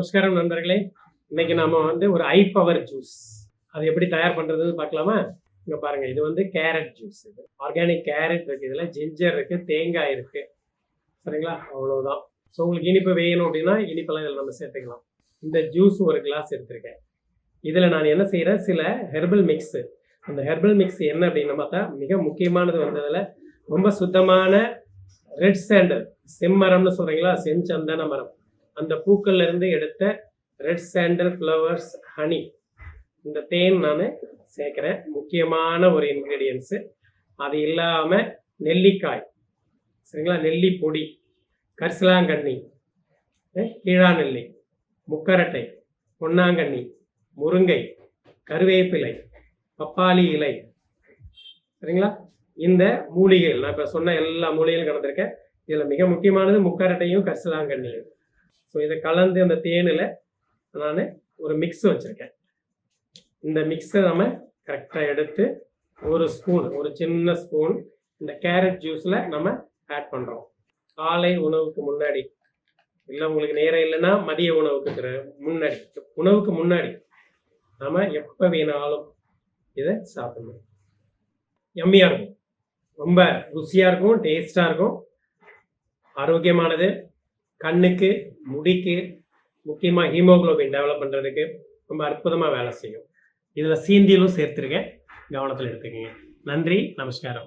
நமஸ்காரம் நண்பர்களே. இன்னைக்கு நாம ஒரு ஐ பவர் ஜூஸ் அது எப்படி தயார் பண்றதுன்னு பார்க்கலாமா? இங்க பாருங்க, இது கேரட் ஜூஸ். இது ஆர்கானிக் கேரட் இருக்கு, இதுல ஜிஞ்சர் இருக்கு, தேங்காய் இருக்கு. சரிங்களா? அவ்வளவுதான். ஸோ உங்களுக்கு இனிப்பு வேணும் அப்படின்னா இனிப்பெல்லாம் இதில் நம்ம சேர்த்துக்கலாம். இந்த ஜூஸ் ஒரு கிளாஸ் எடுத்திருக்கேன். இதுல நான் என்ன செய்யறேன், சில ஹெர்பல் மிக்ஸ். அந்த ஹெர்பல் மிக்ஸ் என்ன அப்படின்னு பார்த்தா, மிக முக்கியமானது அதுல ரொம்ப சுத்தமான ரெட் சாண்டல், செம்மரம்னு சொல்றீங்களா, செஞ்சந்தன மரம், அந்த பூக்கள்ல இருந்து எடுத்த ரெட் சாண்டல் ஃப்ளவர்ஸ் ஹனி, இந்த தேன் நான் சேர்க்கிறேன். முக்கியமான ஒரு இன்கிரீடியன்ஸு. அது இல்லாம நெல்லிக்காய், சரிங்களா, நெல்லி பொடி, கரிசலாங்கண்ணி, கீழாநெல்லி, முக்கரட்டை, பொன்னாங்கண்ணி, முருங்கை, கருவேப்பிலை, பப்பாளி இலை, சரிங்களா. இந்த மூலிகைகள் நான் இப்போ சொன்ன எல்லா மூலிகைகளும் கலந்துருக்கேன். இதில் மிக முக்கியமானது முக்கரட்டையும் கரிசலாங்கண்ணியும். ஸோ இதை கலந்து அந்த தேனில் நான் ஒரு மிக்ஸ் வச்சுருக்கேன். இந்த மிக்ஸை நம்ம கரெக்டாக எடுத்து ஒரு ஸ்பூன், ஒரு சின்ன ஸ்பூன் இந்த கேரட் ஜூஸில் நம்ம ஆட் பண்ணுறோம். காலை உணவுக்கு முன்னாடி, இல்லை உங்களுக்கு நேரம் இல்லைன்னா மதிய உணவுக்கு முன்னாடி, உணவுக்கு முன்னாடி நம்ம எப்போ வேணாலும் இதை சாப்பிடணும். எம்மியாக இருக்கும், ரொம்ப ருசியாக இருக்கும், டேஸ்டாக இருக்கும், ஆரோக்கியமானது, கண்ணுக்கு, முடிக்கு, முக்கியமாக ஹீமோகுளோபின் டெவலப் பண்ணுறதுக்கு ரொம்ப அற்புதமாக வேலை செய்யும். இதில் சீந்தியிலும் சேர்த்துருக்கேன், கவனத்தில் எடுத்துக்கங்க. நன்றி, நமஸ்காரம்.